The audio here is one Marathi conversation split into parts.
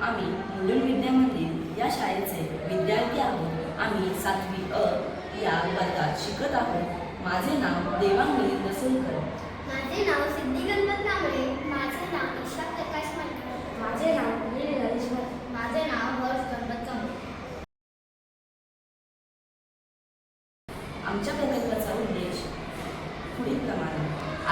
आम्ही मुलुंड विद्या मंदिर या शाळेचे विद्यार्थी आहोत। आम्ही 7वी अ या वर्गात शिकत आहोत। माझे नाव देवांगी दसुलकर। माझे नाव सिद्धी गणपत कांबळे। माझे नाव ईशा प्रकाश मंडळ। माझे नाव नील गणेश। माझे नाव हर्ष गणपत कांबळे। आमच्या प्रकल्पाचा उद्देश पुढीलप्रमाणे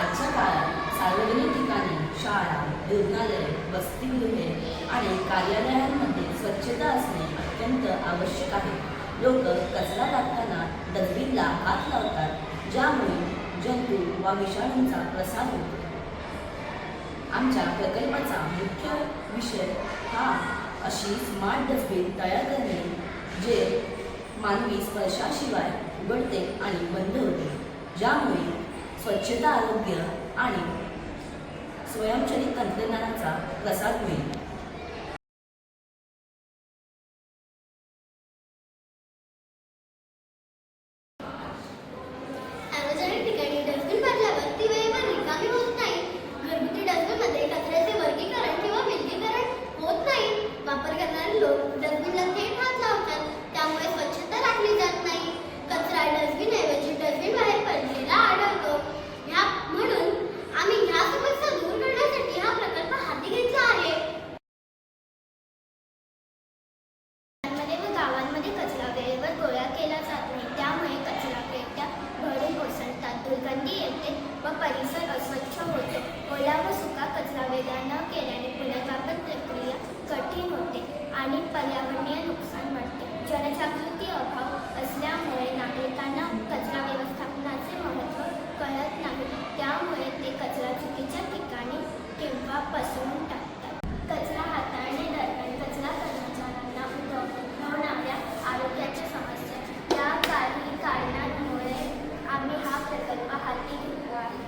आजच्या काळात सार्वजनिक ठिकाणी शाळा, रुग्णालये, वसतिगृहे आणि कार्यालयांमध्ये स्वच्छता असणे अत्यंत आवश्यक आहे। लोक कचरा टाकताना डस्टबिनला हात लावतात, ज्यामुळे जंतू व विषाणूंचा प्रसार होतो। आमच्या प्रकल्पाचा मुख्य विषय हा अशी स्मार्ट डस्टबिन तयार करणे जे मानवी स्पर्शाशिवाय उघडते आणि बंद होते, ज्यामुळे स्वच्छता, आरोग्य आणि स्वयंचलित तंत्रज्ञानाचा प्रसार होईल। सार्वजनिक ठिकाणी डस्टबिन भरल्यावर ती वेळेवर रिकामी होत नाही। घरगुती डस्टबिनमध्ये कचऱ्याचे वर्गीकरण किंवा विलगीकरण होत नाही। वापर करणारे लोक डस्टबिनला थेट हात लावतात, त्यामुळे स्वच्छता राखली जात नाही। कचरा डस्टबिनऐवजी डस्टबिन बाहेर पडलेला आढळतो। म्हणून आम्ही ह्या समस्या दूर करण्यासाठी हा प्रकल्प हाती घेतला आहे। गावांमध्ये कचरा वेळेवर गोळा केला जात नाही, त्यामुळे कचरा पेट्या भरून कोसळतात, दुर्गंधी येते व परिसर अस्वच्छ होतो। ओला व सुका कचरा वेगळा न केल्याने पुनर्वापर प्रक्रिया कठीण होते आणि पर्यावरणीय नुकसान वाढते। जनजागृती अभाव असल्यामुळे नागरिकांना कचरा व्यवस्थापनाचे महत्त्व कळत नाही, त्यामुळे ते कचरा चुकीच्या ठिकाणी किंवा पसरून टाकतात। कचरा हाताळणे दरम्यान कचरा कर्मचाऱ्यांना उद्भवणाऱ्या आरोग्याच्या समस्या या काही कारणांमुळे आम्ही हा प्रकल्प हाती घेतला आहे।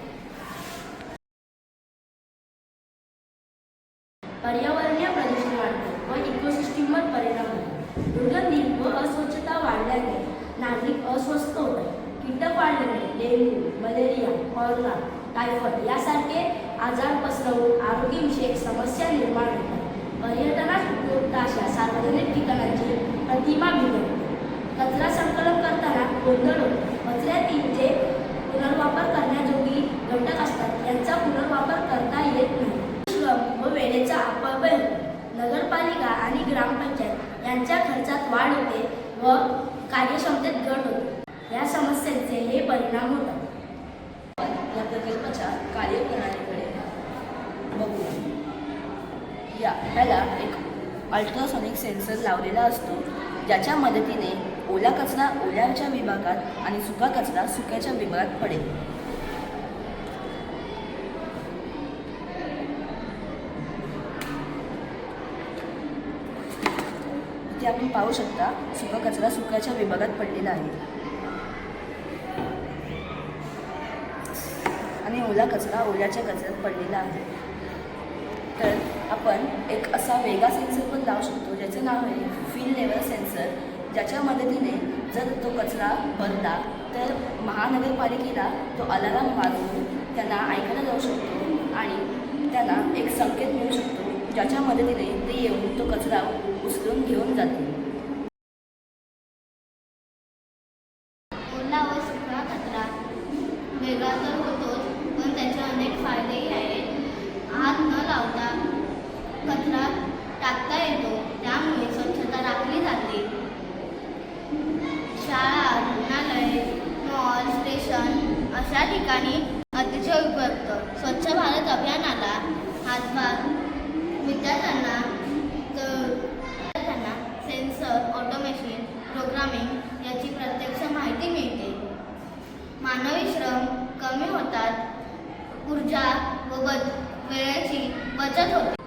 पर्यावरणीय प्रदूषण वाढते व इकोसिस्टीमवर परिणाम होतो। दुर्गंधी व अस्वच्छता वाढल्याने नागरिक अस्वस्थ होतात। कीटक वाढल्याने डेंग्यू, मलेरिया, कॉलरा, टायफॉइड यासारखे आजार पसरवून आरोग्यविषयक समस्या निर्माण होतात। पर्यटनास उपयुक्त अशा सार्वजनिक ठिकाणांची प्रतिमा बिघडते। कचरा संकलन करताना गोंधळ होतो। कचऱ्यातील जे पुनर्वापर करण्याजोगी घटक असतात त्यांचा पुनर्वापर करता येत नाही। श्रम व वेळेचा अपव्यय होतो। नगरपालिका आणि ग्रामपंचायत यांच्या खर्चात वाढ होते व कार्यक्षमतेत घट होते। या समस्यांचे हे परिणाम होतात। या प्रकल्पाच्या कार्यप्रणालीकडे बघूया। याला एक अल्ट्रासॉनिक सेन्सर लावलेला असतो, ज्याच्या मदतीने ओला कचरा ओल्याच्या विभागात आणि सुका कचरा सुक्याच्या विभागात पडेल। इथे आपण पाहू शकता सुका कचरा सुक्याच्या विभागात पडलेला आहे आणि ओला कचरा ओल्याच्या कचऱ्यात पडलेला आहे। तर आपण एक असा वेगळा सेन्सर पण लावू शकतो, ज्याचं नाव आहे फील्ड लेवल सेन्सर, ज्याच्या मदतीने जर तो कचरा भरला तर महानगरपालिकेला तो अलार्म वाजवून त्यांना ऐकायला जाऊ शकतो आणि त्यांना एक संकेत मिळू शकतो, ज्याच्या मदतीने ते येऊन तो कचरा उचलून घेऊन जातील। ओला व सुका कचरा वेगळा तर होतोच, पण त्याचे अनेक फायदेही आहेत। हात न लावता कचरा टाकता येतो, त्यामुळे स्वच्छता राखली जाते। शाळा, रुग्णालय, मॉल, स्टेशन अशा ठिकाणी अतिशय उपयुक्त। स्वच्छ भारत अभियानाला हातभार विद्यार्थ्यांना सेन्सर, ऑटोमेशन, प्रोग्रामिंग याची प्रत्यक्ष माहिती मिळते। मानवी श्रम कमी होतात, ऊर्जा व वेळेची बचत होते।